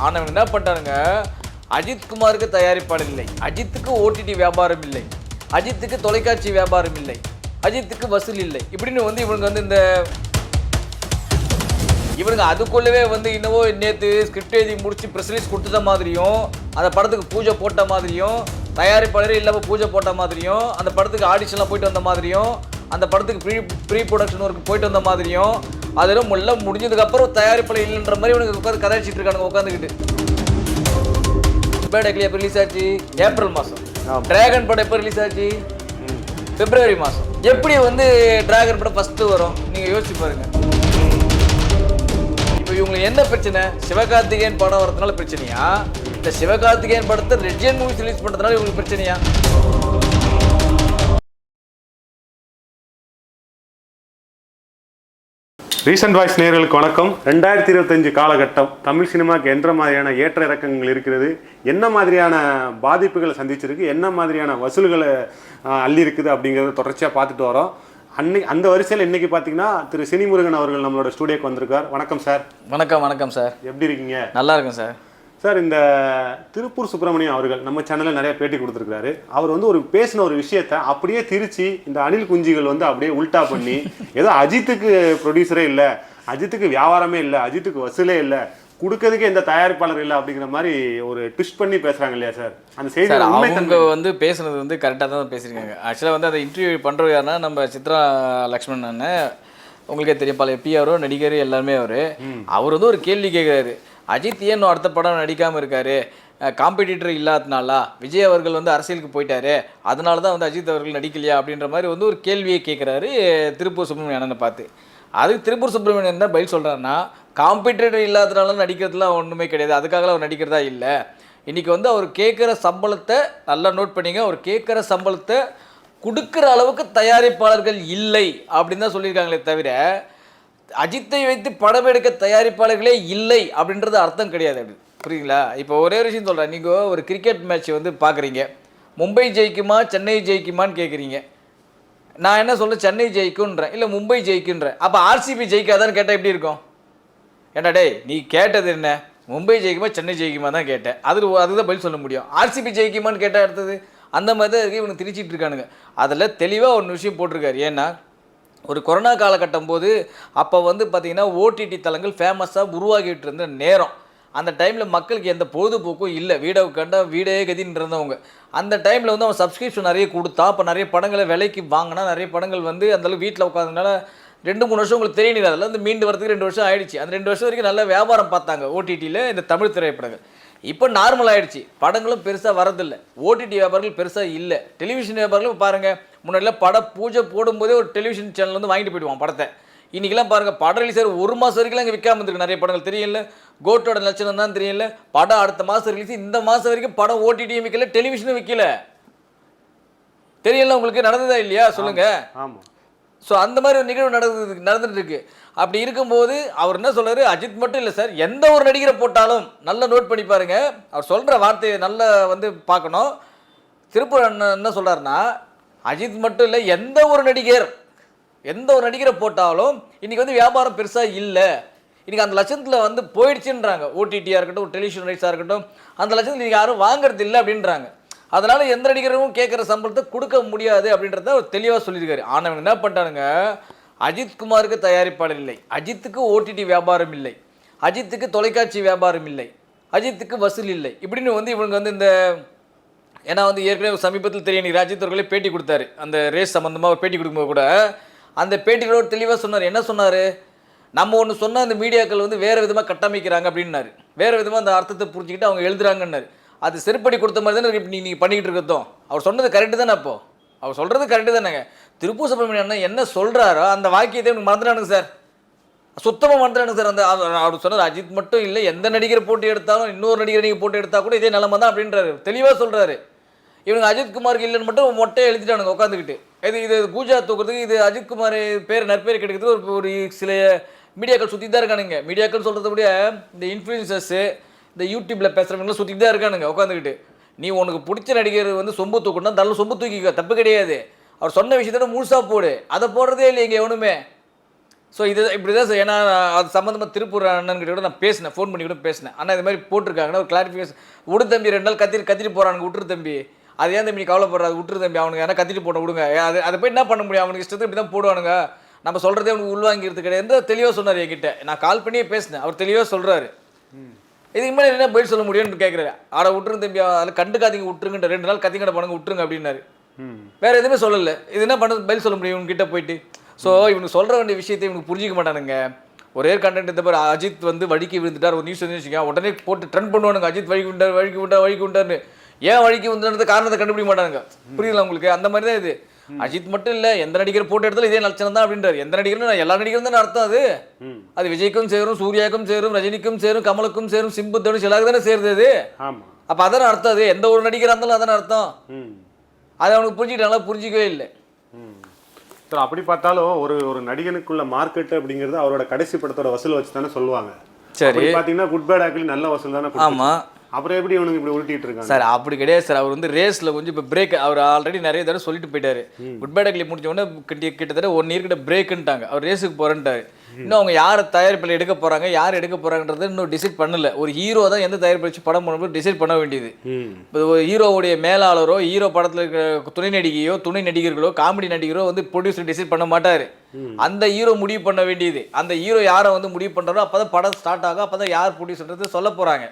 ஆனால் என்ன பண்ணிட்டானுங்க, அஜித்குமாருக்கு தயாரிப்பாளர் இல்லை, அஜித்துக்கு ஓடிடி வியாபாரம் இல்லை, அஜித்துக்கு தொலைக்காட்சி வியாபாரம் இல்லை, அஜித்துக்கு வசூல் இல்லை, இப்படின்னு வந்து இவங்க வந்து இவனுங்க அதுக்குள்ளவே வந்து இன்னவோ நேற்று ஸ்கிரிப்ட் எழுதி முடிச்சு ப்ரெஸ் ரிலீஸ் கொடுத்த மாதிரியும், அந்த படத்துக்கு பூஜை போட்ட மாதிரியும், தயாரிப்பாளரே இல்லாமல் பூஜை போட்ட மாதிரியும், அந்த படத்துக்கு ஆடிஷன்லாம் போயிட்டு வந்த மாதிரியும், அந்த படத்துக்கு ப்ரீ ப்ரொடக்ஷன் ஒர்க்கு போயிட்டு வந்த மாதிரியும், அதெல்லாம் எல்லாம் முடிஞ்சதுக்கப்புறம் தயாரிப்பாளர் இல்லைன்ற மாதிரி இவனுக்கு உட்காந்து கதைச்சிட்டு இருக்கானுங்க உட்காந்துக்கிட்டு. பேடக்லி எப்போ ரிலீஸ் ஆச்சு? ஏப்ரல் மாதம். டிராகன் படம் எப்போ ரிலீஸ் ஆச்சு? பிப்ரவரி மாதம். எப்படி வந்து டிராகன் படம் ஃபஸ்ட்டு வரும் நீங்கள் யோசிச்சு பாருங்க. இப்போ இவங்களுக்கு என்ன பிரச்சனை? சிவகார்த்திகேயன் படம் வரதுனால பிரச்சனையா, இந்த சிவகார்த்திகேயன் படத்தை ரெட்ஜன் மூவிஸ் ரிலீஸ் பண்ணுறதுனால இவங்களுக்கு பிரச்சனையா? ரீசன்ட் வாய்ஸ் நேயர்களுக்கு வணக்கம். 2025 காலகட்டம் தமிழ் சினிமாவுக்கு என்ற மாதிரியான ஏற்ற இறக்கங்கள் இருக்கிறது, என்ன மாதிரியான பாதிப்புகளை சந்திச்சிருக்கு, என்ன மாதிரியான வசூல்களை அள்ளி இருக்குது அப்படிங்கிறத தொடர்ச்சியாக பார்த்துட்டு வரோம். அந்த வரிசையில் இன்னைக்கு பார்த்தீங்கன்னா திரு சினிமுருகன் அவர்கள் நம்மளோட ஸ்டூடியோக்கு வந்திருக்கார். வணக்கம் சார். வணக்கம் சார். எப்படி இருக்கீங்க? நல்லா இருக்கும் சார். சார், இந்த திருப்பூர் சுப்பிரமணியம் அவர்கள் நம்ம சேனலில் நிறைய பேட்டி கொடுத்துருக்காரு. அவர் வந்து பேசின ஒரு விஷயத்தை அப்படியே திரிச்சு இந்த அணில் குஞ்சுகள் வந்து அப்படியே உல்டா பண்ணி ஏதோ அஜித்துக்கு ப்ரொடியூசரே இல்லை, அஜித்துக்கு வியாபாரமே இல்லை, அஜித்துக்கு வசூலே இல்லை, கொடுக்கறதுக்கு எந்த தயாரிப்பாளர் இல்லை அப்படிங்கிற மாதிரி ஒரு ட்விஸ்ட் பண்ணி பேசுறாங்க இல்லையா சார்? அந்த செய்தி அவங்க வந்து பேசுனது வந்து கரெக்டாக தான் பேசியிருக்காங்க. ஆக்சுவலாக வந்து அந்த இன்டர்வியூ பண்ணுறது யாருன்னா நம்ம சித்ரா லக்ஷ்மண் அண்ணன், உங்களுக்கே தெரியும், பல பிஆரோ நடிகர் எல்லாருமே அவர் வந்து ஒரு கேள்வி கேட்குறாரு, அஜித் ஏன் அடுத்த படம் நடிக்காமல் இருக்காரு, காம்படிட்டர் இல்லாதனால, விஜய் அவர்கள் வந்து அரசியலுக்கு போயிட்டாரு, அதனால தான் வந்து அஜித் அவர்கள் நடிக்கலையா அப்படின்ற மாதிரி வந்து ஒரு கேள்வியை கேட்குறாரு திருப்பூர் சுப்பிரமணியன் அண்ணனை பார்த்து. அதுக்கு திருப்பூர் சுப்பிரமணியன் என்ன பதில் சொல்கிறாருன்னா, காம்படிட்டர் இல்லாதனால நடிக்கிறதுலாம் ஒன்றுமே கிடையாது, அதுக்காகலாம் அவர் நடிக்கிறதா இல்லை. இன்றைக்கி வந்து அவர் கேட்குற சம்பளத்தை நல்லா நோட் பண்ணிங்க, அவர் கேட்குற சம்பளத்தை கொடுக்குற அளவுக்கு தயாரிப்பாளர்கள் இல்லை அப்படின்னு தான் சொல்லியிருக்காங்களே தவிர, அஜித்தை வைத்து படம் எடுக்க தயாரிப்பாளர்களே இல்லை அப்படின்றது அர்த்தம் கிடையாது. அப்படி புரியுங்களா? இப்போ ஒரே ஒரு விஷயம் சொல்கிறேன். நீங்கள் ஒரு கிரிக்கெட் மேட்ச் வந்து பார்க்குறீங்க, மும்பை ஜெயிக்குமா சென்னை ஜெயிக்குமான்னு கேட்குறீங்க. நான் என்ன சொல்கிறேன், சென்னை ஜெயிக்குன்றேன், இல்லை மும்பை ஜெயிக்குன்றேன். அப்போ ஆர்சிபி ஜெயிக்காதான்னு கேட்டால் எப்படி இருக்கும்? ஏண்டா டே, நீ கேட்டது என்ன, மும்பை ஜெயிக்குமா சென்னை ஜெயிக்குமா தான் கேட்டேன், அதுதான் பதில் சொல்ல முடியும். ஆர்சிபி ஜெயிக்குமான்னு கேட்டால் அடுத்தது அந்த மாதிரி தான் இருக்குது. இவங்க திரிச்சிட்டு இருக்கானுங்க. அதில் தெளிவாக ஒரு விஷயம் போட்டிருக்காரு. ஏன்னா ஒரு கொரோனா காலகட்டம் போது அப்போ வந்து பார்த்திங்கன்னா ஓடிடி தளங்கள் ஃபேமஸாக உருவாகிட்டு இருந்த நேரம். அந்த டைமில் மக்களுக்கு எந்த பொழுதுபோக்கும் இல்லை, வீடை கண்டா வீடே கதின்னு இருந்தவங்க. அந்த டைமில் வந்து அவன் சப்ஸ்கிரிப்ஷன் நிறைய கொடுத்தா, அப்போ நிறைய படங்களை விலைக்கு வாங்கினா, நிறைய படங்கள் வந்து அந்தளவு வீட்டில் உட்காந்ததுனால 2-3 வருஷம் உங்களுக்கு தெரியல, அதில் வந்து மீண்டு வரதுக்கு 2 வருஷம் ஆயிடுச்சு. அந்த 2 வருஷம் வரைக்கும் நல்ல வியாபாரம் பார்த்தாங்க ஓடிடியில் இந்த தமிழ் திரைப்படங்கள். இப்போ நார்மல் ஆகிடுச்சு, படங்களும் பெருசாக வரதில்லை, ஓடிடி வியாபாரங்கள் பெருசாக இல்லை. டெலிவிஷன் வியாபாரங்களும் பாருங்கள், முன்னாடிலாம் படம் பூஜை போடும்போதே ஒரு டெலிவிஷன் சேனல் வந்து வாங்கிட்டு போயிடுவான் படத்தை. இன்றைக்கெல்லாம் பாருங்கள், படம் ரிலீஸ் 1 மாதம் வரைக்கும் இங்கே விற்காம இருந்திருக்கு நிறைய படங்கள். தெரியல, கோட்டோட லட்சணம் தான் தெரியல. படம் அடுத்த மாதம் ரிலீஸ், இந்த மாதம் வரைக்கும் படம் ஓடிடியும் விற்கல, டெலிவிஷனும் விற்கல. தெரியல, உங்களுக்கு நடந்ததா இல்லையா சொல்லுங்கள். ஆமாம். ஸோ அந்த மாதிரி ஒரு நிகழ்வு நடந்துட்டு இருக்கு. அப்படி இருக்கும்போது அவர் என்ன சொல்கிறாரு, அஜித் மட்டும் இல்லை சார், எந்த ஒரு நடிகரை போட்டாலும் நல்லா நோட் பண்ணி பாருங்க, அவர் சொல்கிற வார்த்தையை நல்லா வந்து பார்க்கணும். திருப்பூர் அண்ணன் என்ன சொல்கிறாருன்னா, அஜித் மட்டும் இல்லை, எந்த ஒரு நடிகரை போட்டாலும் இன்றைக்கி வந்து வியாபாரம் பெருசாக இல்லை, இன்றைக்கி அந்த லட்சத்தில் வந்து போயிடுச்சுன்றாங்க. ஓடிடியாக இருக்கட்டும், ஒரு டெலிவிஷன் ரைட்ஸாக இருக்கட்டும், அந்த லட்சத்தில் இன்றைக்கி யாரும் வாங்குறது இல்லை அப்படின்றாங்க. அதனால் எந்த நடிகரும் கேட்குற சம்பளத்தை கொடுக்க முடியாது அப்படின்றத அவர் தெளிவாக சொல்லியிருக்காரு. ஆனால் என்ன பண்ணிட்டானுங்க, அஜித்குமாருக்கு தயாரிப்பாளர் இல்லை, அஜித்துக்கு ஓடிடி வியாபாரம் இல்லை, அஜித்துக்கு தொலைக்காட்சி வியாபாரம் இல்லை, அஜித்துக்கு வசூல் இல்லை, இப்படின்னு வந்து இவங்க வந்து இந்த ஏன்னா வந்து ஏற்கனவே சமீபத்தில் தெரியும், அஜித் அவர்களே பேட்டி கொடுத்தாரு, அந்த ரேஸ் சம்மந்தமாக பேட்டி கொடுக்கும்போது கூட அந்த பேட்டிகளோடு தெளிவாக சொன்னார். என்ன சொன்னார், நம்ம ஒன்று சொன்னால் அந்த மீடியாக்கள் வந்து வேறு விதமாக கட்டமைக்கிறாங்க அப்படின்னாரு, வேறு விதமாக அந்த அர்த்தத்தை புரிஞ்சுக்கிட்டு அவங்க எழுதுறாங்கன்னாரு. அது செருப்படி கொடுத்த மாதிரி தானே இப்போ நீங்கள் பண்ணிக்கிட்டு இருக்கட்டும். அவர் சொன்னது கரெக்டு தானே, அப்போது அவர் சொல்கிறது கரெக்டு தானேங்க. திருப்பூர் சுப்பிரமணியன் என்ன சொல்கிறாரோ அந்த வாக்கியத்தை எனக்கு மறந்துடானுங்க சார், சுத்தமாக மறந்துடானுங்க சார். அந்த அவர் சொன்னது அஜித் மட்டும் இல்லை, எந்த நடிகர் போட்டி எடுத்தாலும் இன்னொரு நடிகர் நீங்கள் போட்டி எடுத்தால் கூட இதே நிலமை தான் அப்படின்றாரு, தெளிவாக சொல்கிறாரு. இவங்க அஜித்குமாருக்கு இல்லைன்னு மட்டும் மொட்டையை எழுதிட்டானுங்க உட்காந்துக்கிட்டு. இது பூஜா தூக்குறதுக்கு, இது அஜித்குமார் பேர் நற்பேர் கிடைக்கிறதுக்கு ஒரு சில மீடியாக்கள் சுற்றி தான் இருக்கானுங்க. மீடியாக்கள் சொல்கிறத விட இந்த இன்ஃப்ளூயன்சர்ஸு, இந்த யூடியூப்பில் பேசுகிறவங்களும் சுற்றிட்டு தான் இருக்கானுங்க உட்காந்துக்கிட்டு. நீ உனக்கு பிடிச்ச நடிகர் வந்து சொம்பு தூக்கணும், தள்ள சொம்பு தூக்கிக்க, தப்பு கிடையாது. அவர் சொன்ன விஷயத்தோட முழுசாக போடு, அதை போடுறதே இல்லை இங்கே எவனுமே. ஸோ இது இப்படி தான் சார். ஏன்னா அது சம்மந்தமாக திருப்பூர் அண்ணன்கிட்ட கூட நான் பேசினேன், ஃபோன் பண்ணி கூட பேசினேன். அண்ணா இது மாதிரி போட்டிருக்காங்கன்னா ஒரு கிளாரிஃபிகேஷன். விடு தம்பி 2 நாள் கத்திட்டு போகிறானுங்க, விட்டுரு தம்பி. அது ஏன் தம்பி நீ கவலைப்படுறாது, விட்டுரு தம்பி. அவனுக்கு ஏன்னா கத்திட்டு போட விடுங்க. அதை போய் என்ன பண்ண முடியும், அவனுக்கு இஷ்டத்துக்கு இப்படி தான் போடுவானுங்க. நம்ம சொல்கிறதே அவனுக்கு உள்வாங்கிறது கிடையாது. தெளிவாக சொன்னார் என்கிட்ட. நான் கால் பண்ணியே பேசினேன், அவர் தெளிவாக சொல்கிறாரு. இதுக்கு மேலே என்ன பதில் சொல்ல முடியும்னு கேட்குறாரு. ஆட விட்டுருங்க தம்பி, அதில் கண்டுக்காதீங்க, விட்டுருங்க, 2 நாள் கத்திங்கட பண்ணுங்க, விட்டுருங்க அப்படின்னாரு. வேறு எதுவுமே சொல்லலை. இது என்ன பண்ண பதில் சொல்ல முடியும் இவன்கிட்ட போயிட்டு? ஸோ இவனுக்கு சொல்கிற வேண்டிய விஷயத்தை இவனுக்கு புரிஞ்சிக்க மாட்டானுங்க. ஒரே கண்டென்ட். இந்த மாதிரி அஜித் வந்து வழிக்கு விழுந்துட்டார், ஒரு நியூஸ் வந்து வச்சுக்கோங்க, உடனே போட்டு ட்ரெண்ட் பண்ணுவானுங்க. அஜித் வழிக்கு விட்டார்னு. ஏன் வழிக்கு விழுந்துறது காரணத்தை கண்டுபிடிக்க மாட்டானுங்க. புரியுதுல உங்களுக்கு? அந்த மாதிரி தான் இது. அஜித் மட்டும் இல்லை, எந்த நடிகர் போட்டு எடுத்தாலும் இதே லட்சணம் தான் அப்படின்றார். எந்த நடிகரும் எல்லா நடிகரும் தான் அர்த்தம். அது விஜய்க்கும் சேரும், சூர்யாவுக்கும் சேரும், ரஜினிக்கும் சேரும், கமலுக்கும் சேரும், சிம்பு தனுஷ் எல்லாருக்கும் தானே சேருது அது. அப்போ அதான அர்த்தம். அது எந்த ஒரு நடிகராக இருந்தாலும் அதான அர்த்தம். அது அவனுக்கு புரிஞ்சுக்கிட்டாங்களா? புரிஞ்சிக்கவே இல்லை. சார் அப்படி பார்த்தாலும் ஒரு நடிகனுக்குள்ள மார்க்கெட் அப்படிங்கிறது அவரோட கடைசி படத்தோட வசூல் வச்சு தானே சொல்லுவாங்க. சரி, பார்த்தீங்கன்னா குட் பேட் ஆக்லி நல்ல வசூல் தானே. ஆமாம். அப்புறம் எப்படி இவனுக்கு இப்படி உருட்டிட்டு இருக்காங்க சார்? அப்படி கிடையாது சார். அவர் வந்து ரேஸில் கொஞ்சம் இப்போ பிரேக், அவர் ஆல்ரெடி நிறைய தடவை சொல்லிட்டு போயிட்டாரு. குட் பேட் ஆக்லி முடிஞ்ச உடனே கிட்டத்தட்ட 1 இயர் கிட்ட பிரேக்குன்ட்டாங்க. அவர் ரேஸுக்கு போகிறேன்ட்டாரு. இன்னும் அவங்க யாரை தயாரிப்பில் எடுக்க போகிறாங்க, யார் எடுக்க போகிறாங்கன்றது இன்னும் டிசைட் பண்ணல. ஒரு ஹீரோ தான் எந்த தயாரிப்பு வச்சு படம் பண்ணும்போது டிசைட் பண்ண வேண்டியது. இப்போ ஒரு ஹீரோவுடைய மேலாளரோ, ஹீரோ படத்தில் இருக்கிற துணை நடிகையோ, துணை நடிகர்களோ, காமெடி நடிகரோ வந்து ப்ரொடியூசர் டிசைட் பண்ண மாட்டார். அந்த ஹீரோ முடிவு பண்ண வேண்டியது. அந்த ஹீரோ யாரை வந்து முடிவு பண்ணுறாரோ அப்போ தான் படம் ஸ்டார்ட் ஆகும். அப்போ தான் யார் ப்ரொடியூசர்ன்றது சொல்ல போகிறாங்க.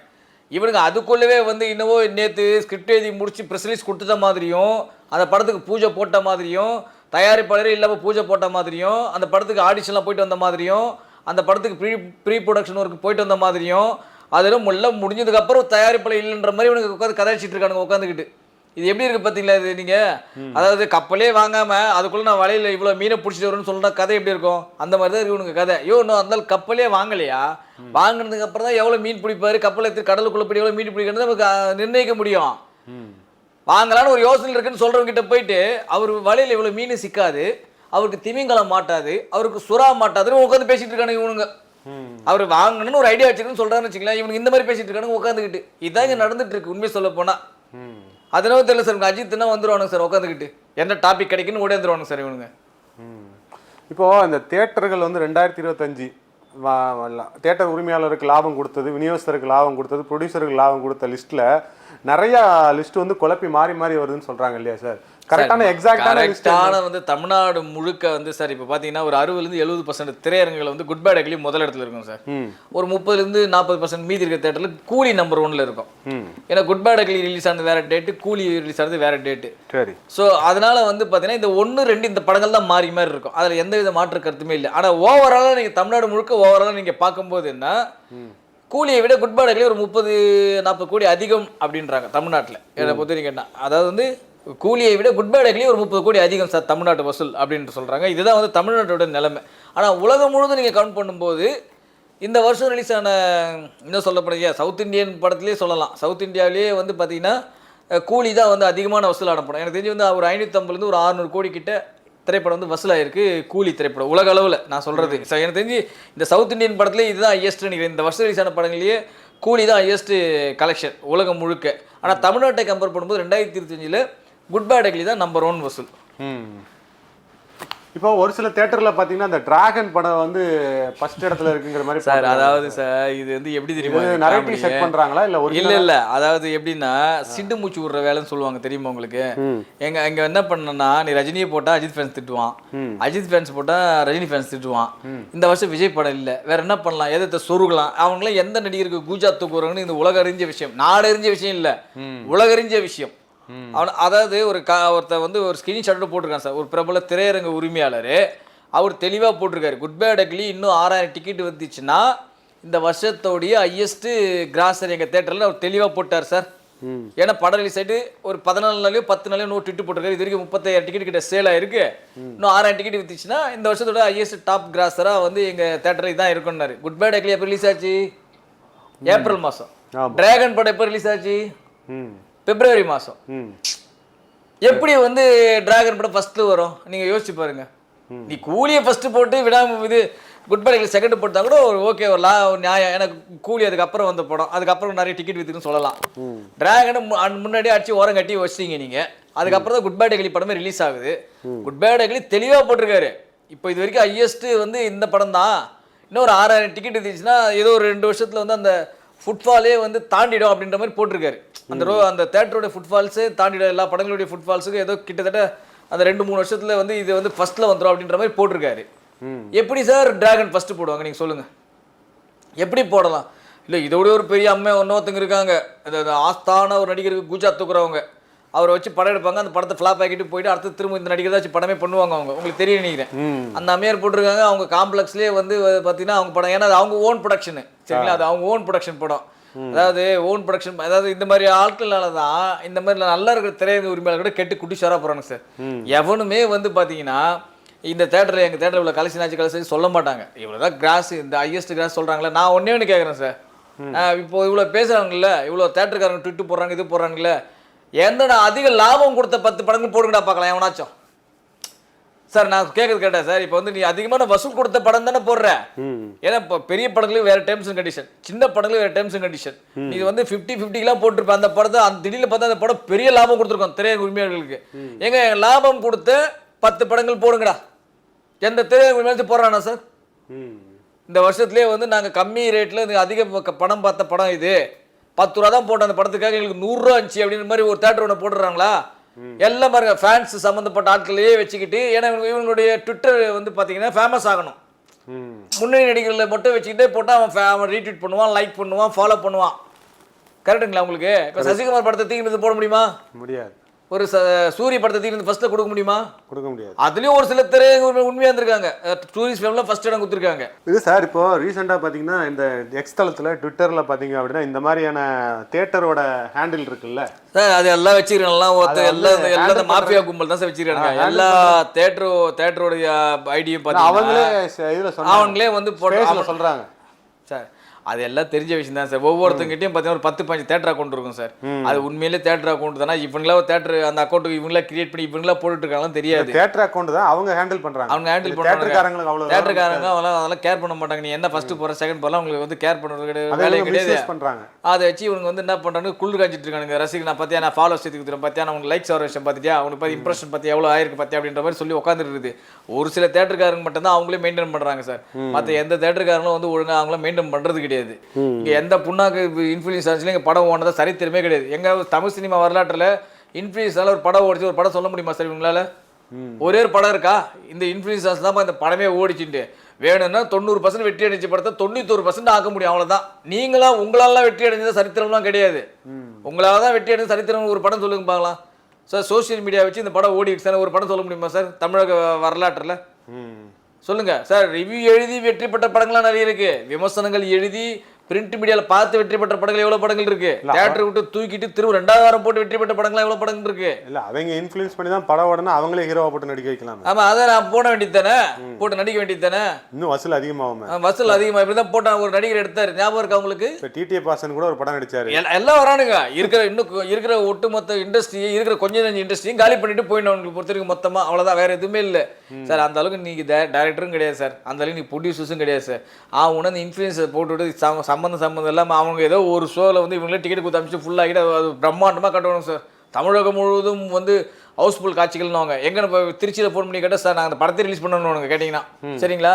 இவனுங்க அதுக்குள்ளவே வந்து இன்னவோ நேற்று ஸ்கிரிப்ட் எழுதி முடிச்சு ப்ரெஸ் ரிலீஸ் கொடுத்த மாதிரியும், அந்த படத்துக்கு பூஜை போட்ட மாதிரியும், தயாரிப்பாளரே இல்லாமல் பூஜை போட்ட மாதிரியும், அந்த படத்துக்கு ஆடிஷன்லாம் போயிட்டு வந்த மாதிரியும், அந்த படத்துக்கு ப்ரீ ப்ரொடக்ஷன் ஒர்க்கு போயிட்டு வந்த மாதிரியும், அதெல்லாம் எல்லாம் முடிஞ்சதுக்கப்புறம் தயாரிப்பாளர் இல்லைன்ற மாதிரி இவனுக்கு உட்காந்து கதைச்சிட்டு இருக்கானுங்க உட்காந்துக்கிட்டு. இது எப்படி இருக்குது பார்த்தீங்களா இது நீங்கள்? அதாவது கப்பலே வாங்காமல் அதுக்குள்ளே நான் வலையில் இவ்வளோ மீனை பிடிச்சிட்டு வரணும்னு சொல்கிற கதை எப்படி இருக்கும்? அந்த மாதிரி தான் இருக்கு இவனுக்கு கதை. இன்னும் அந்த கப்பலே வாங்கலையா? வாங்கினதுக்கு அப்புறம் தான் எவ்வளோ மீன் பிடிப்பாரு, கப்பலை எடுத்து கடலுக்குள்ளே போய் எவ்வளோ மீன் பிடிக்கிறது நமக்கு நிர்ணயிக்க முடியும். வாங்கலான்னு ஒரு யோசனை இருக்குன்னு சொல்கிறவங்கிட்ட போயிட்டு அவர் வலையில் இவ்வளோ மீன் சிக்காது, அவருக்கு திமிங்கலம் மாட்டாது, அவருக்கு சுறா மாட்டாதுன்னு உட்காந்து பேசிட்டு இருக்கானுங்க இவனுங்க. அவர் வாங்கணும்னு ஒரு ஐடியா வச்சுக்கணும்னு சொல்கிறான்னு வச்சுக்கலாம், இவனுக்கு இந்த மாதிரி பேசிட்டு இருக்கானுங்க உட்காந்துக்கிட்டு. இதுதான் இங்கே நடந்துட்டு இருக்கு உண்மையை சொல்ல போனால். அதனால தெரியல சார், அஜித்னா வந்துடுவானுங்க சார் உட்காந்துக்கிட்டு, என்ன டாபிக் கிடைக்குன்னு ஓடி வந்துடுவானுங்க சார் இவனுங்க. இப்போது இந்த தியேட்டர்கள் வந்து 2025 தியேட்டர் உரிமையாளருக்கு லாபம் கொடுத்தது, விநியோகஸ்தருக்கு லாபம் கொடுத்தது, ப்ரொடியூசருக்கு லாபம் கொடுத்த லிஸ்ட்டில் நிறையா லிஸ்ட் வந்து குழப்பி மாறி மாறி வருதுன்னு சொல்கிறாங்க இல்லையா சார்? கரெக்டான எக்ஸாக்டான வந்து தமிழ்நாடு முழுக்க வந்து சார் இப்போ பார்த்தீங்கன்னா ஒரு 60-70% திரையரங்குகள் வந்து குட் பேட் ஆக்லி முதல் இடத்துல இருக்கும் சார். ஒரு 30-40% மீதி இருக்கிற தேட்டரில் கூலி நம்பர் 1ல இருக்கும். ஏன்னா குட் பேட் ஆக்லி ரிலீஸ் ஆனது வேற டேட்டு, கூலி ரிலீஸ் ஆனது வேற டேட்டு. சரி. ஸோ அதனால வந்து பார்த்தீங்கன்னா இந்த 1-2 இந்த படங்கள் தான் மாறி மாதிரி இருக்கும். அதில் எந்த வித மாற்று கருத்துமே இல்லை. ஆனால் ஓவராலாக நீங்கள் தமிழ்நாடு முழுக்க ஓவராலாக நீங்கள் பார்க்கும்போது என்ன, கூலியை விட குட் பேட் ஆக்லி ஒரு 30-40 கோடி அதிகம் அப்படின்றாங்க தமிழ்நாட்டில். என்னை பொறுத்த வரைக்கும் என்ன, அதாவது வந்து கூலியை விட குட் பேட் ஆக்லி ஒரு 30 கோடி அதிகம் சார் தமிழ்நாட்டு வசூல் அப்படின்ட்டு சொல்கிறாங்க. இதுதான் வந்து தமிழ்நாட்டோட நிலைமை. ஆனால் உலகம் முழுவதும் நீங்கள் கவுண்ட் பண்ணும்போது இந்த வருஷம் ரிலீஸ் ஆன இன்னும் சொல்லப்படுங்க சவுத் இந்தியன் படத்துலேயே சொல்லலாம். சவுத் இந்தியாவிலேயே வந்து பார்த்திங்கன்னா கூலி தான் வந்து அதிகமான வசூலான படம். எனக்கு தெரிஞ்சு வந்து ஒரு 550 ஒரு 600 கோடி கிட்ட திரைப்படம் வந்து வசூலாயிருக்கு. கூலி திரைப்படம் உலக அளவில் நான் சொல்கிறது. எனக்கு தெரிஞ்சு இந்த சவுத் இந்தியன் படத்துலேயே இதுதான் ஹையஸ்ட் நினைக்கிறேன். இந்த வருஷம் ரிலீஸ் ஆன படங்களையே கூலி தான் ஹையஸ்ட் கலெக்ஷன் உலகம் முழுக்க. ஆனால் தமிழ்நாட்டை கம்பேர் பண்ணும்போது 2025 குட் பேட் ஆக்லி தான் நம்பர் 1 வசூல். இப்போ ஒரு சில தியேட்டர்ல பாத்தீங்கன்னா அந்த டிராகன் படம் வந்து ஃபர்ஸ்ட் இடத்துல இருக்குங்கிற மாதிரி சார். அதாவது சார் இது வந்து எப்படி தெரியுமா, நரேட்டிவ் செட் பண்றாங்களா இல்ல அதாவது எப்படின்னா சிண்டு மூச்சு விடுற வேலைன்னு சொல்லுவாங்க தெரியுமா உங்களுக்கு? எங்க என்ன பண்ணனா, நீ ரஜினியை போட்டா அஜித் ஃபேன்ஸ் திட்டுவான், அஜித் ஃபேன்ஸ் போட்டா ரஜினி ஃபேன்ஸ் திட்டுவான். இந்த வருஷம் விஜய் படம் இல்ல, வேற என்ன பண்ணலாம், எதை சொருகலாம், அவங்களாம் எந்த நடிகருக்கு கூஜா தூக்குறாங்கன்னு இந்த உலக அறிஞ்ச விஷயம், நாடு அறிஞ்ச விஷயம் இல்ல, உலக அறிஞ்ச விஷயம். அவன் அதாவது ஒருத்தர் வந்து ஒரு ஸ்கிரீன்ஷாட் போட்டிருக்கான் சார். ஒரு பிரபல திரையரங்க உரிமையாளர் அவர் தெளிவாக போட்டிருக்காரு, குட் பேட் ஆக்லி இன்னும் 6000 டிக்கெட் வந்துச்சுன்னா இந்த வருஷத்தோடைய ஹையஸ்ட் கிராசர் எங்கள் தேட்டரில் அவர் தெளிவாக போட்டார் சார். ஏன்னா படம் ரிலீஸ் ஆகிட்டு ஒரு 14 நாளையோ 10 நாளையோ நோட் ட்விட்டு போட்டிருக்காரு. இது வரைக்கும் 35,000 டிக்கெட் கிட்ட சேல் ஆயிருக்கு. இன்னும் 6000 டிக்கெட் வித்துச்சுன்னா இந்த வருஷத்தோட ஹையஸ்ட் டாப் கிராசராக வந்து எங்கள் தேட்டர் இதான் இருக்குன்னாரு. குட் பேட் ஆக்லி எப்போ ரிலீஸ் ஆச்சு? ஏப்ரல் மாதம். டிராகன் படம் எப்போ ரிலீஸ் ஆச்சு? பிப்ரவரி மாதம். எப்படி வந்து டிராகன் படம் ஃபர்ஸ்ட்ல வரும் நீங்க யோசிச்சு பாருங்க. நீ கூலியை ஃபர்ஸ்ட் போட்டு விடாம இது குட் பேட் ஆக்லி செகண்ட் போட்டா கூட ஒரு ஓகே, ஒரு நியாயம். எனக்கு கூலி அதுக்கப்புறம் வந்த படம், அதுக்கப்புறம் நிறைய டிக்கெட் வித்துக்குன்னு சொல்லலாம். டிராகனை முன்னாடியே அடிச்சு ஓரம் கட்டி வச்சிட்டீங்க நீங்க. அதுக்கப்புறம் தான் குட் பேட் ஆக்லி படமே ரிலீஸ் ஆகுது. குட் பேட் ஆக்லி தெளிவாக போட்டிருக்காரு, இப்போ இது வரைக்கும் ஹையஸ்ட்டு வந்து இந்த படம் தான். இன்னும் ஒரு 6000 டிக்கெட் இருந்துச்சுன்னா ஏதோ ஒரு 2 வருஷத்தில் வந்து அந்த ஃபுட்ஃபாலே வந்து தாண்டிடும் அப்படின்ற மாதிரி போட்டிருக்காரு. அந்த தேட்டரோட ஃபுட்ஃபால்ஸே தாண்டிடும், எல்லா படங்களுடைய ஃபுட்ஃபால்ஸுக்கு ஏதோ கிட்டத்தட்ட அந்த 2-3 வருஷத்தில் வந்து இது வந்து ஃபஸ்ட்டில் வந்துடும் அப்படின்ற மாதிரி போட்டிருக்காரு. எப்படி சார் டிராகன் ஃபஸ்ட்டு போடுவாங்க நீங்கள் சொல்லுங்கள், எப்படி போடலாம்? இல்லை இதோட ஒரு பெரிய அம்மை ஒன்றொருத்தங்க இருக்காங்க, அந்த ஆஸ்தான ஒரு நடிகருக்கு குஜா தூக்குறவங்க, அவரை வச்சு படம் எடுப்பாங்க, அந்த படத்தை ஃப்ளாப் ஆக்கிட்டு போயிட்டு அடுத்து திரும்ப இந்த நடிகர் தான் வச்சு படமே பண்ணுவாங்க. அவங்க உங்களுக்கு தெரிய நினைக்கிறேன். அந்த அம்மையார் போட்டிருக்காங்க, அவங்க காம்ப்ளெக்ஸ்லேயே வந்து பார்த்தீங்கன்னா அவங்க படம், ஏன்னா அது அவங்க ஓன் ப்ரொடக்ஷனு, சரிங்களா, அது அவங்க ஓன் ப்ரொடக்ஷன் படம். அதாவது ஓன் ப்ரொடக்ஷன், அதாவது இந்த மாதிரி ஆட்களால தான் இந்த மாதிரி நல்லா இருக்கிற திரையரங்கு உரிமையாளர் கூட கெட்டு குட்டிச்சாராக போகிறாங்க சார். எவனுமே வந்து பார்த்தீங்கன்னா இந்த தேட்டரில் எங்கள் தேட்டரில் இவ்வளோ கலெக்ஷன் ஆச்சு கலெக்ஷன் சொல்ல மாட்டாங்க. இவ்வளோ தான் கிராஸ், இந்த ஹையஸ்ட் கிராஸ் சொல்கிறாங்களே. நான் ஒன்றே ஒன்று கேட்குறேன் சார், இப்போ இவ்வளோ பேசுகிறாங்கல்ல, இவ்வளோ தேட்டருக்காரங்க ட்விட்டு போடுறாங்க, இது போடுறாங்கல்ல, எந்தடா அதிக லாபம் கொடுத்த 10 படங்கள் போடுங்கடா பார்க்கலாம் எவனாச்சும். சார் நான் கேட்கறது கேட்டேன் சார், இப்போ வந்து நீ அதிகமான வசூல் கொடுத்த படம் தானே போடுற. ஏன்னா இப்போ பெரிய படங்களுக்கு வேற டேர்ம்ஸ் அண்ட் கண்டிஷன், சின்ன படங்களுக்கு வேற டேர்ம்ஸ் அண்ட் கண்டிஷன். இது வந்து 50-50 போட்டிருப்பேன் அந்த படத்தை, அந்த திடீர்னு பார்த்தா அந்த படம் பெரிய லாபம் கொடுத்துருக்கோம் திரையரங்கு உரிமையாளர்களுக்கு. எங்க லாபம் கொடுத்த 10 படங்கள் போடுங்கடா, எந்த திரையரங்கு உரிமையாளர் போடுறானா சார்? இந்த வருஷத்துலேயே வந்து நாங்கள் கம்மி ரேட்டில் அதிக படம் பார்த்த படம் இது, 10 ரூபா தான் போட்ட அந்த படத்துக்காக எங்களுக்கு 100 ரூபா இருந்துச்சு அப்படின்ற மாதிரி ஒரு தேட்டர் ஒன்று போட்டுறாங்களா? எல்லாம் பாருங்க ஃபேன்ஸ் சம்மந்தப்பட்ட ஆட்களையே வச்சுக்கிட்டு, ஏன்னா இவங்களுடைய ட்விட்டர் வந்து பார்த்தீங்கன்னா ஃபேமஸ் ஆகணும். முன்னணி நடிகர்களை மட்டும் வச்சுக்கிட்டே போட்டால் அவன் ரீட்வீட் பண்ணுவான், லைக் பண்ணுவான், ஃபாலோ பண்ணுவான். கரெக்டுங்களா உங்களுக்கு? இப்போ சசிகுமார் படத்தை தீங்கிறது போட முடியுமா? முடியாது. ஒரு சூரிய படத்தை தீங்கிறது ஃபர்ஸ்ட்டில் கொடுக்க முடியுமா? கொடுக்க முடியாது. அதுலேயும் ஒரு சில திரையரங்கு உண்மையாக இருந்திருக்காங்க, டூரிஸ்ட் ஃபிலிம்ல ஃபர்ஸ்ட் இடம் கொடுத்துருக்காங்க. இது சார் இப்போ ரீசெண்டாக பார்த்தீங்கன்னா இந்த எக்ஸ் தளத்தில் ட்விட்டரில் பார்த்தீங்க அப்படின்னா இந்த மாதிரியான தேட்டரோட ஹேண்டில் இருக்குல்ல சார், அது எல்லாம் வச்சுக்கிறாங்க, எல்லாம் மாஃபியா கும்பல் தான் சார் வச்சுக்கிறாங்க. எல்லா தேட்டரோடைய ஐடியும் பார்த்தீங்கன்னா அவங்களே வந்து சொல்கிறாங்க சார். அது எல்லாம் தெரிஞ்ச விஷயம் தான் சார். ஒவ்வொருத்தங்கிட்டையும் பார்த்தீங்கன்னா ஒரு 10-15 தேட்டர் அக்கௌண்ட் இருக்கும் சார். அது உண்மையிலே தேட்டர் அக்கௌண்ட் தானே, இவங்களா தேட்டர் அந்த அக்கௌண்ட்டுக்கு இவங்களா கிரியேட் பண்ணி இவங்களா போட்டுட்டு இருக்காங்கன்னு தெரியாது. தேட்டர் அக்கௌண்ட் தான் அவங்க ஹேண்டில் பண்றாங்க, அவங்க ஹேண்டில் பண்றாங்க. தேட்டருக்காரங்க அதெல்லாம் கேர் பண்ண மாட்டாங்க. நீ என்ன ஃபர்ஸ்ட் போற செகண்ட் போறலாம் உங்களுக்கு வந்து கேர் பண்ணுறது வேலையை கிடையாது பண்றாங்க. அதை வச்சு இவங்க வந்து என்ன பண்றாங்க, குளிர் காய்ச்சிட்டு இருக்காங்க. ரசிகர் நான் பார்த்தியா, நான் ஃபாலோஸ் எடுத்துக்கிறேன் பார்த்தியா, அவங்க லைக்ஸ் வர விஷயம் பார்த்தியா, அவனுக்கு பார்த்து இம்ப்ரெஷன் பார்த்தியா எவ்வளோ ஆயிருக்கு பார்த்தியா அப்படின்ற மாதிரி சொல்லி உட்காந்துட்டு இருக்குது. ஒரு சில தேட்டருக்காரங்க மட்டும் தான் அவங்களே மெயின்டைன் பண்றாங்க சார். மற்ற எந்த தேட்டருக்காரங்களும் வந்து ஒழுங்கா அவங்கள மெயின்டைன் பண்றது கிடையாது. எந்த புண்ணாக்கு இன்ஃப்ளூயன்ஸ் எங்க படம் ஓனதா சரித்திரமே கிடையாது. எங்க தமிழ் சினிமா வரலாற்றுல இன்ஃப்ளூயன்ஸால ஒரு படம் ஓடிச்சு, ஒரு படம் சொல்ல முடியுமா சார் உங்களால? ஒரே ஒரு படம் இருக்கா இந்த இன்ஃப்ளூயன்ஸ் தான் இந்த படமே ஓடிச்சுட்டு? வேணும்னா 90% வெற்றி அடைஞ்ச படத்தை 91% ஆக்க முடியும், அவ்வளவுதான். நீங்களா உங்களால வெற்றி அடைஞ்ச சரித்திரம்லாம் கிடையாது. உங்களால தான் வெற்றி அடைஞ்ச சரித்திரம் ஒரு படம் சொல்லுங்க பார்க்கலாம் சார். சோசியல் மீடியா வச்சு இந்த படம் ஓடிடுச்சு ஒரு படம் சொல்ல முடியுமா சார் தமிழக வரலாற்றுல? சொல்லுங்க சார். ரிவ்யூ எழுதி வெற்றி பெற்ற படங்கள்லாம் நிறைய இருக்கு, விமர்சனங்கள் எழுதி பிரிண்ட் மீடியால பார்த்து வெற்றி பெற்ற படங்கள் எவ்வளவு படங்கள் இருக்கு, தியேட்டர் விட்டு தூக்கிட்டு திரும்ப 2வது வாரம் போட்டு வெற்றி பெற்ற படங்கள் எவ்வளவு படங்கள் இருக்கு. இல்ல அவங்க இன்ஃப்ளூயன்ஸ் பண்ணி தான் படம் ஓடனா அவங்களே ஹீரோவா போட்டு நடிக்க வைக்கலாம். ஆமா, அதை நான் போட வேண்டியது தானே, போட்டு நடிக்க வேண்டியது தானே. இன்னும் வசூல் அதிகமாகும். வசூல் அதிகமாக இப்படி தான் போட்ட ஒரு நடிகர் எடுத்தாரு, ஞாபகம் இருக்கா உங்களுக்கு? டிடிஏ பாசன் கூட ஒரு படம் நடிச்சாரு. எல்லாம் வரானுங்க, இருக்கிற ஒட்டுமொத்த இண்டஸ்ட்ரி, இருக்கிற கொஞ்சம் நஞ்சு இண்டஸ்ட்ரியும் காலி பண்ணிட்டு போயிடணும் உங்களுக்கு பொறுத்தவரைக்கும் மொத்தமா, அவ்வளவுதான். வேற எதுவுமே இல்லை சார். அந்த அளவுக்கு நீங்க டைரக்டரும் கிடையாது சார், அந்த அளவுக்கு நீங்க ப்ரொடியூசர்ஸும் கிடையாது சார். அவங்க அந்த இன்ஃப்ளூயன்ஸை போட்டுவிட்டு சம்மந்தம் இல்லாமல் அவங்க ஏதோ ஒரு ஷோவில் வந்து இவங்களே டிக்கெட் கொடுத்து அமைச்சு ஃபுல்லாகிட்டு அது பிரம்மாண்டமாக கட்டணும் சார். தமிழகம் முழுவதும் வந்து ஹவுஸ்ஃபுல் காட்சிகள்னு அவங்க எங்கே இப்போ திருச்சியில் ஃபோன் பண்ணி கேட்டால் சார் நாங்கள் அந்த படத்தை ரிலீஸ் பண்ணணும்னு கேட்டிங்கன்னா சரிங்களா.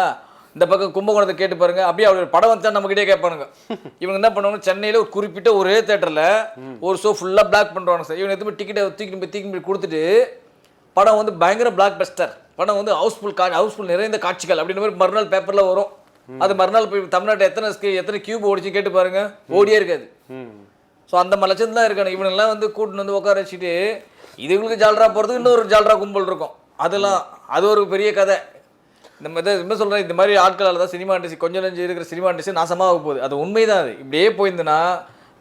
இந்த பக்கம் கும்பகோணத்தை கேட்டு பாருங்க, அப்படியே அவர் படம் வந்து நம்மகிட்டே கேட்பானுங்க. இவங்க என்ன பண்ணுவாங்க, சென்னையில் ஒரு குறிப்பிட்ட ஒரே தேட்டரில் ஒரு ஷோ ஃபுல்லாக பிளாக் பண்ணுறாங்க சார். இவங்க எதுவுமே டிக்கெட்டை தூக்கி கொடுத்துட்டு படம் வந்து பயங்கர பிளாக் பஸ்டர் படம் வந்து ஹவுஸ்ஃபுல் நிறைந்த காட்சிகள் அப்படின்ற மாதிரி மறுநாள் பேப்பரில் வரும். அது மறுநாள் போய் தமிழ்நாட்டில் எத்தனை கியூப் ஓடிச்சு கேட்டு பாருங்க, ஓடியே இருக்காது. ஸோ அந்த மாதிரி லட்சம் தான் இருக்கானு. இவனெல்லாம் வந்து கூட்டின்னு வந்து உட்கார வச்சுட்டு இதுங்களுக்கு ஜால்ரா போகிறதுக்கு இன்னொரு ஜால்ரா கும்பல் இருக்கும். அது ஒரு பெரிய கதை. என்ன சொல்கிறேன், இந்த மாதிரி ஆட்களால் தான் சினிமா இண்டஸ்ட்ரி கொஞ்சம் நஞ்சு இருக்கிற சினிமா இண்டஸ்ட்ரி நாசமாக போகுது. அது உண்மைதான். அது இப்படியே போயிருந்துன்னா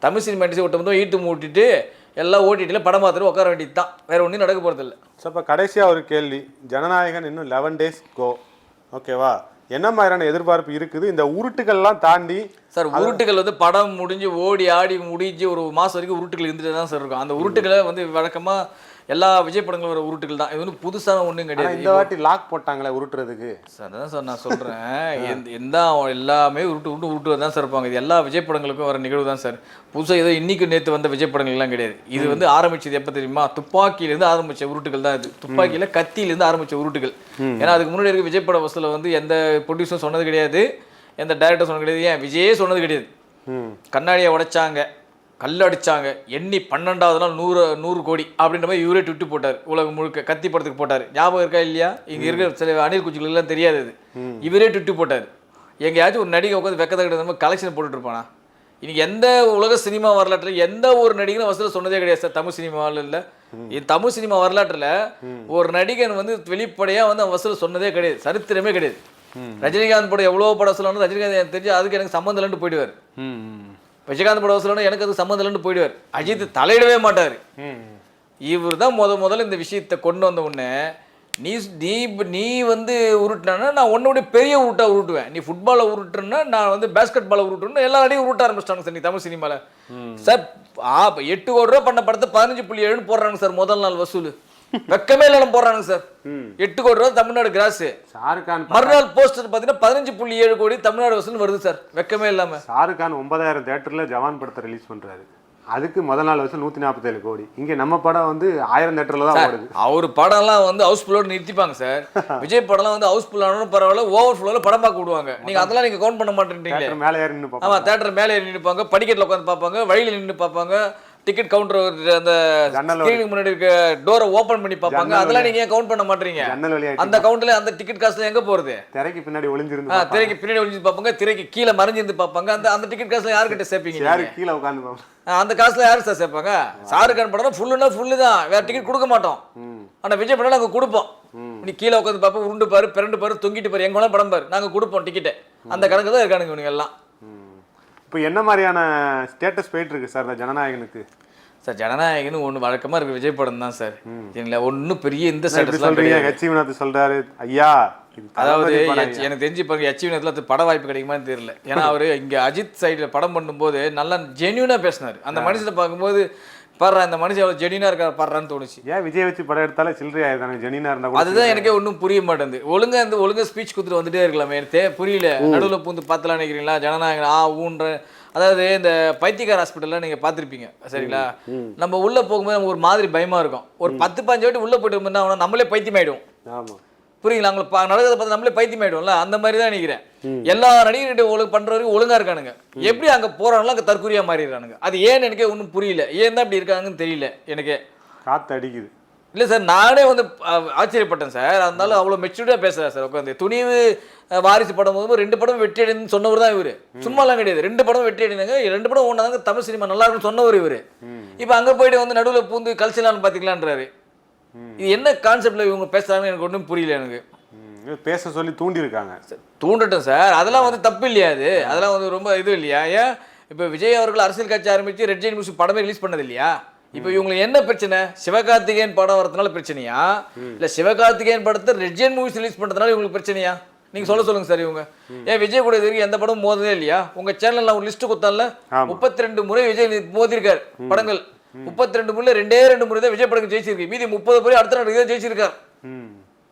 தமிழ் சினிமா இண்டஸ்ட்ரி ஒட்டு ஈட்டு மூட்டிட்டு எல்லாம் ஓட்டிட்டு படம் பார்த்துட்டு உட்கார வேண்டியது தான், வேற ஒன்றும் நடக்க போகிறது இல்லை. ஸோ இப்போ கடைசியாக ஒரு கேள்வி, ஜனநாயகன் இன்னும் 11 days கோ, ஓகேவா? என்ன மாதிரியான எதிர்பார்ப்பு இருக்குது இந்த உருட்டுகள்லாம் தாண்டி? சார் உருட்டுகள் வந்து படம் முடிஞ்சு ஓடி ஆடி முடிஞ்சு ஒரு மாதம் வரைக்கும் உருட்டுகள் இருந்துட்டு தான் சார் இருக்கும். அந்த உருட்டுகளை வந்து வழக்கமாக எல்லா விஜய் படங்களும் வர உருட்டுகள் தான். இது வந்து புதுசான ஒன்றும் கிடையாது. இந்த வாட்டி லாக் போட்டாங்களே உருட்டுறதுக்கு. சார் அதான் சார் நான் சொல்கிறேன், எந்த எல்லாமே உருட்டு தான் சார் இருப்பாங்க. இது எல்லா விஜய் படங்களுக்கும் வர நிகழ்வு தான் சார். புதுசாக ஏதோ இன்னைக்கு நேற்று வந்த விஜய் படங்கள்லாம் கிடையாது. இது வந்து ஆரம்பிச்சது எப்போ தெரியுமா? துப்பாக்கியிலேருந்து ஆரம்பித்த உருட்டுகள் தான் இது. துப்பாக்கியில் கத்தியிலேருந்து ஆரம்பித்த உருட்டுகள். ஏன்னா அதுக்கு முன்னாடி இருக்க விஜய் பட வசூலில் வந்து எந்த ப்ரொடியூசரும் சொன்னது கிடையாது, எந்த டைரக்டர் சொன்னது கிடையாது, ஏன் விஜயே சொன்னது கிடையாது. கண்ணாடியை உடைச்சாங்க, கல் அடிச்சாங்க, எண்ணி 12வது நாள் 100 கோடி அப்படின்ற மாதிரி இவரே ட்விட்டு போட்டார். உலகம் முழுக்க கத்தி படத்துக்கு போட்டார். ஞாபகம் இருக்கா இல்லையா? இங்கே இருக்கிற சில அணில் குஞ்சுகளுக்கெல்லாம் தெரியாது. அது இவரே ட்விட்டு போட்டார். எங்கேயாச்சும் ஒரு நடிகை உட்காந்து வெக்கத்தை கிட்ட கலெக்ஷன் போட்டுட்டு இருப்பானா? இன்னைக்கு எந்த உலக சினிமா வரலாற்றில் எந்த ஒரு நடிகனும் வசூல் சொன்னதே கிடையாது சார். தமிழ் சினிமாவில் இல்லை, தமிழ் சினிமா வரலாற்றில் ஒரு நடிகன் வந்து வெளிப்படையாக வந்து வசூல் சொன்னதே கிடையாது, சரித்திரமே கிடையாது. ரஜினிகாந்த் படம் எவ்வளோ படம் சொல்லணும், ரஜினிகாந்த் எனக்கு தெரிஞ்சு அதுக்கு எனக்கு சம்மந்தம் இல்லைன்னு போயிடுவார். விஜயகாந்த் படம் சொல்லணும், எனக்கு அது சம்மந்தம் இல்லைன்னு போயிடுவார். அஜித் தலையிடவே மாட்டார். இவர் தான் முதல்ல இந்த விஷயத்தை கொண்டு வந்த உடனே நீ வந்து உருட்டினா நான் உன்னோட பெரிய உருட்டா உருட்டுவேன், நீ ஃபுட்பாலை உருட்டுன்னா நான் வந்து பேஸ்கெட் பாலை உருட்டுன்னு எல்லா அடையும் உருட்ட ஆரம்பிச்சிட்டாங்க சார். நீ தமிழ் சினிமாவில் சார் 8 கோடி ரூபா பண்ண படத்தை 15.7 போடுறாங்க சார் முதல் நாள் வசூல். வெக்கமே இல்லைன்னு போடுறாங்க சார். 8 கோடி ரூபா தமிழ்நாடு கிராஸ். மறுநாள் போஸ்டர் பார்த்தீங்கன்னா 15.7 கோடி தமிழ்நாடு வசூல் வருது சார். வெக்கமே இல்லாம ஷாருக் கான் 9000 தியேட்டர்ல ஜவான் படத்தை ரிலீஸ் பண்றாரு. அதுக்கு முதல் நாள் வசூல் 147 கோடி. இங்க நம்ம படம் வந்து 1000 தியேட்டர்ல தான் ஓடுது. அவர் படம்லாம் வந்து ஹவுஸ்ஃபுல்லோட நிறுத்திப்பாங்க சார். விஜய் படம்லாம் வந்து ஹவுஸ்ஃபுல் ஆனாலும் பரவாயில்ல, ஓவர் ஃபுல்லோல படம் பார்க்க விடுவாங்க. நீங்க அதெல்லாம் நீங்க கவுண்ட் பண்ண மாட்டேன்றீங்களே. மேலே ஏறி நின்று ஆமா, தியேட்டர் மேலே ஏறி நின்று பார்ப்பாங்க, படிக்கட்டில் உட்காந்து பார்ப்பாங்க, வழியில் நின்று பார்ப்பாங்க, டிக்கெட் கவுண்டர் அந்த ஸ்கிரீனுக்கு முன்னாடி இருக்க டோரை ஓபன் பண்ணி பார்ப்பாங்க. அதெல்லாம் நீங்க கவுண்ட் பண்ண மாட்டீங்க. அந்த கவுண்ட்ல அந்த டிக்கெட் காசுல எங்க போறது? திரைக்கு பின்னாடி ஒளிஞ்சிருந்து திரைக்கு பின்னாடி ஒளிஞ்சு பார்ப்பாங்க, திரைக்கு கீழே மறைஞ்சிருந்து பார்ப்பாங்க. அந்த டிக்கெட் காசுல யாருக்கிட்ட சேர்ப்பீங்க? கீழே உட்காந்து பார்ப்பாங்க. அந்த காசுல யாரு சார் சேர்ப்பாங்க? ஷாருக் கான் படம் ஃபுல்லுனா ஃபுல்லு தான், வேற டிக்கெட் கொடுக்க மாட்டோம். ஆனா விஜய் படம் நாங்க கொடுப்போம். நீ கீழே உட்காந்து பார்ப்போம், உருண்டு பாரு, பிறண்டு பாரு, தொங்கிட்டு பாரு, எங்க வேணா படம் பாரு, நாங்க கொடுப்போம் டிக்கெட்டை. அந்த கணக்கு தான் இருக்கானுங்க இவங்க எல்லாம். இப்போ என்ன மாதிரியான ஸ்டேட்டஸ் போயிட்டு இருக்கு சார் இந்த ஜனநாயகனுக்கு? சார் ஜனநாயகன் ஒன்று வழக்கமாக இருக்கு விஜய் படம் தான் சார். சரிங்களா, ஒன்றும் பெரிய இந்த ஸ்டேட்டஸ் சொல்றாரு ஐயா. அதாவது எனக்கு தெரிஞ்சு பாருங்க, வினத்தில் பட வாய்ப்பு கிடைக்குமான்னு தெரியல. ஏன்னா அவர் இங்கே அஜித் சைடில் படம் பண்ணும்போது நல்லா ஜென்யூனாக பேசினார். அந்த மனுஷனை பார்க்கும்போது பாடுறா இந்த மனுஷன் எவ்வளோ ஜெனினா இருக்கா பாடுறான்னு தோணுச்சு. ஏன் விஜய் வச்சு படம் எடுத்தாலே சில்லறை ஆயிருந்தாங்க, ஜெனினா இருந்தா அதுதான் எனக்கே ஒன்றும் புரிய மாட்டேங்குது. ஒழுங்கா ஸ்பீச் கொடுத்துட்டு வந்துட்டே இருக்கலாமே, புரியல. நடுவில் பூந்து பார்த்தலாம் நினைக்கிறீங்களா ஜனநாயகன் ஊன்ற. அதாவது இந்த பைத்தியக்கார ஹாஸ்பிட்டல்லாம் நீங்கள் பார்த்துருப்பீங்க சரிங்களா. நம்ம உள்ளே போகும்போது நமக்கு ஒரு மாதிரி பயமாக இருக்கும். ஒரு 10-15 வாட்டி உள்ளே போயிட்டு வந்தோம்னா நம்மளே பைத்தியமாயிடும். ஆமாம், புரியுங்களா? அவங்களை நடக்கிறத பார்த்து நம்மளே பைத்தியமாயிடும்ல. அந்த மாதிரி தான் நினைக்கிறேன். எல்லா நடிகர்கிட்ட பண்ணுறவரைக்கும் ஒழுங்காக இருக்கானுங்க. எப்படி அங்கே போகிறாங்களோ அங்கே தற்கொலையாக மாறிடுறானுங்க. அது ஏன்னு எனக்கே ஒன்றும் புரியல. ஏன் தான் அப்படி இருக்காங்கன்னு தெரியல எனக்கே. காற்று அடிக்குது. இல்லை சார், நானே வந்து ஆச்சரியப்பட்டேன் சார். அதனால அவ்வளோ மெச்சூர்டாக பேசுகிறார் சார். உட்காந்து துணிவு வாரிசு படம் போது 2 படம் வெற்றி அடைந்து சொன்னவர் தான் இவர். சும்மாலாம் கிடையாது, 2 படம் வெற்றி அடைந்தாங்க, 2 படம் ஒன்றாங்க, தமிழ் சினிமா நல்லா இருக்குன்னு சொன்னவர் இவர். இப்போ அங்கே போயிட்டு வந்து நடுவில் பூந்து கல்ச்சலான்னு பார்த்துக்கலான்றாரு. இது என்ன கான்செப்டில் இவங்க பேசுகிறாங்கன்னு எனக்கு ஒன்றும் புரியல. எனக்கு பேச சொல்லி தூண்டிருக்காங்க. தூண்டட்டும் சார், அதெல்லாம் வந்து தப்பு இல்லையா? அதெல்லாம் வந்து ரொம்ப இது இல்லையா? ஏன் இப்போ விஜய் அவர்கள் அரசியல் கட்சி ஆரம்பித்து ரெட் ஜெயின் மியூசிக் படமே ரிலீஸ் பண்ணது இல்லையா? இப்போ இவங்களுக்கு என்ன பிரச்சனை? சிவகார்த்திகேயன் படம் வரதுனால பிரச்சனையா, இல்லை சிவகார்த்திகேயன் படத்தை ரெட் ஜெயின் மூவிஸ் ரிலீஸ் பண்ணுறதுனால இவங்களுக்கு பிரச்சனையா? நீங்கள் சொல்லுங்க சார். இவங்க ஏன் விஜய் கூட இது வரைக்கும் எந்த படமும் மோதலே இல்லையா? உங்கள் சேனலில் ஒரு லிஸ்ட்டு கொடுத்தால 32 முறை விஜய் மோதிருக்கார் படங்கள். 32 முறையில் 2 முறை தான் விஜய் படங்கள் ஜெயிச்சிருக்கு. மீதி 30 முறை அடுத்த நாள் ஜெயிச்சிருக்கார்.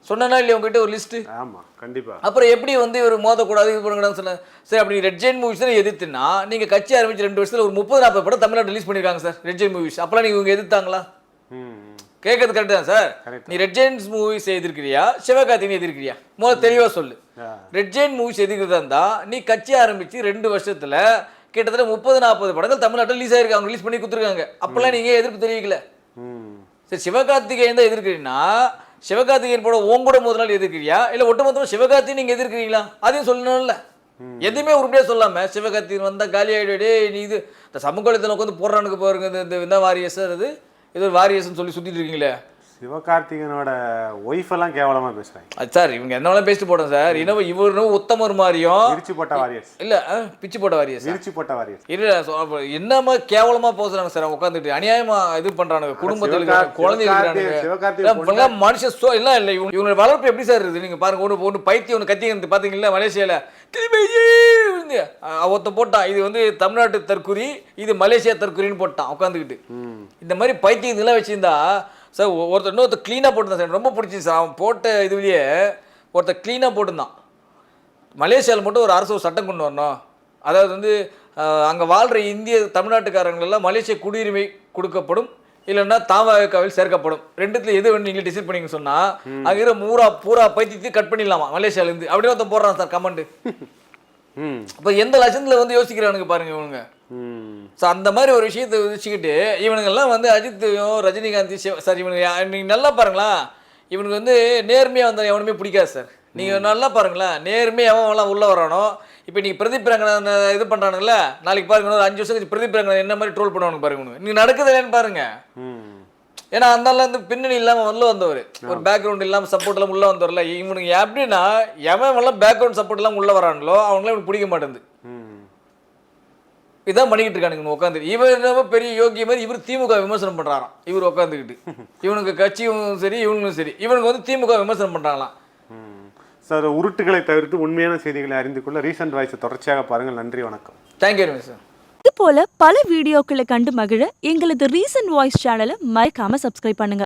சொன்னா இல்லையா உங்ககிட்ட ஒரு லிஸ்ட்? ஆமா கண்டிப்பா. அப்புறம் எப்படி வந்து இவர் மோதக்கூடாது இது பண்ணக்கூடாதுன்னு சொன்ன சரி. அப்படி ரெட் ஜெயின் மூவிஸ் தான் எதிர்த்துனா நீங்க கட்சி ஆரம்பிச்சு 2 வருஷத்துல ஒரு 30-40 படம் தமிழ்நாடு ரிலீஸ் பண்ணிருக்காங்க சார் ரெட் ஜெயின் மூவிஸ். அப்பெல்லாம் நீங்க இவங்க எதிர்த்தாங்களா? கேட்கறது கரெக்ட் தான் சார். நீ ரெட் ஜெயின்ஸ் மூவிஸ் எதிர்க்கிறியா சிவகார்த்திகேயன் எதிர்க்கிறியா? முதல்ல தெளிவா சொல்லு. ரெட் ஜெயின் மூவிஸ் எதிர்க்கிறதா இருந்தா நீ கட்சி ஆரம்பிச்சு 2 வருஷத்துல கிட்டத்தட்ட 30-40 படங்கள் தமிழ்நாட்டில் ரிலீஸ் ஆயிருக்கு, அவங்க ரிலீஸ் பண்ணி கொடுத்துருக்காங்க. அப்பெல்லாம் நீங்க எதிர்ப்பு தெரிவிக்கல. சரி, சிவகார்த்திகேயன் தான் எதிர்க்கிறீங்கன்னா சிவகார்த்திகேயன் படம் உங்க கூட முதல் நாள் எதிர்க்கிறியா, இல்லை ஒட்டுமொத்தமாக சிவகார்த்திகேயன் நீங்க எதிர்க்கிறீங்களா? அதையும் சொல்லணும்ல. எதுவுமே உருப்படியா சொல்லாம சிவகார்த்திகேயன் வந்தா காலி ஆயிடு, நீ இது இந்த சமூக வலைத்தளம் உட்காந்து போடுறானுக்கு பாருங்க, இந்த வாரியஸ் சார், இது ஒரு வாரியஸ்ன்னு சொல்லி சுத்திட்டு இருக்கீங்களே. சிவகார்த்திகேயனோட ஒய்ஃப் எல்லாம் கேவலமா பேசுறாங்க சார். இவங்க என்ன பேசிட்டு போட்டோம் சார். இன்னும் இவரும் உத்தமர் மாதிரியும் பிரிச்சு போட்ட வாரியஸ் இல்ல, பிச்சு போட்ட வாரியஸ், பிரிச்சு போட்ட வாரியஸ் இல்ல. என்னமா கேவலமா போசுறாங்க சார். அவங்க உட்காந்துட்டு அநியாயமா இது பண்றானுங்க. குடும்பத்தில் குழந்தை இருக்கிறானுங்க மனுஷன் இல்ல இல்ல. இவங்க வளர்ப்பு எப்படி சார் இருக்குது? நீங்க பாருங்க, ஒன்று பைத்தியம் ஒன்று கத்திக்கிறது பாத்தீங்களா மலேசியால ஒருத்த போட்டான். இது வந்து தமிழ்நாட்டு தற்குறி, இது மலேசியா தற்குறின்னு போட்டான் உட்காந்துக்கிட்டு. இந்த மாதிரி பைத்தியம் இதெல்லாம் வச்சிருந்தா சார் இன்னொருத்தர் க்ளீனாக போட்டுருந்தான் சார், ரொம்ப பிடிச்சிச்சு சார். அவன் போட்ட இதுலேயே ஒருத்தர் க்ளீனாக போட்டுருந்தான். மலேசியாவில் மட்டும் ஒரு அரசு ஒரு சட்டம் கொண்டு வரணும், அதாவது வந்து அங்கே வாழ்கிற இந்திய தமிழ்நாட்டுக்காரங்களெல்லாம் மலேசிய குடியுரிமை கொடுக்கப்படும், இல்லைன்னா தாவகவில் சேர்க்கப்படும். ரெண்டுத்துல எது வேணும் நீங்கள் டிசைட் பண்ணிங்க சொன்னால் அங்கே இருக்கிற பூரா பைத்தியத்தையும் கட் பண்ணிடலாமா மலேசியாவிலேருந்து அப்படின்னு ஒருத்தன் போடுறான் சார் கமெண்ட். இப்போ எந்த லட்சத்தில் வந்து யோசிக்கிறானுங்க பாருங்க இவனுங்க. ஸோ அந்த மாதிரி ஒரு விஷயத்தை வச்சுக்கிட்டு இவனுங்கெல்லாம் வந்து அஜித்தையும் ரஜினிகாந்தி சார் இவனுங்க நீங்கள் நல்லா பாருங்களா, இவனுக்கு வந்து நேர்மையாக வந்தால் எவனுமே பிடிக்காது சார். நீங்கள் நல்லா பாருங்களேன், நேர்மையாக எவன்லாம் உள்ளே வரானோ. இப்போ நீங்கள் பிரதீப் ரங்கன் இது பண்ணுறானுங்களே, நாளைக்கு பாருங்க ஒரு 5 வருஷம் கழிச்சு பிரதீப் ரங்கன் என்ன மாதிரி ட்ரோல் பண்ணுவானுங்க பாருங்க. நீங்கள் நடக்குது இல்லைன்னு பாருங்க. ஏன்னா அந்தால வந்து பின்னணி இல்லாமல் உள்ள வந்தவர், ஒரு பேக்ரவுண்ட் இல்லாமல் சப்போர்ட் எல்லாம் உள்ளே வந்தவர்ல. இவனுக்கு எப்படின்னா எவன் பேக்ரவுண்ட் சப்போர்ட் எல்லாம் உள்ளே வரானுங்களோ அவங்களாம் இவனுக்கு பிடிக்க மாட்டேங்குது. இதான் பண்ணிக்கிட்டு இருக்கானுங்க உட்காந்து. இவர் பெரிய யோகிய மாதிரி இவர் திமுக விமர்சனம் பண்ணுறாராம். இவர் உட்காந்துக்கிட்டு இவனுக்கு கட்சியும் சரி இவனுக்கும் சரி இவனுக்கு வந்து திமுக விமர்சனம் பண்ணுறாங்களாம். சார், உருட்டுகளை தவிர்த்து உண்மையான செய்திகளை அறிந்து கொள்ள ரீசன்ட் வாய்ஸை தொடர்ச்சியாக பாருங்கள். நன்றி, வணக்கம். Thank you very much sir. இது போல பல வீடியோக்களை கண்டு மகிழ எங்களது ரீசன்ட் வாய்ஸ் சேனலை மறக்காம சப்ஸ்கிரைப் பண்ணுங்க.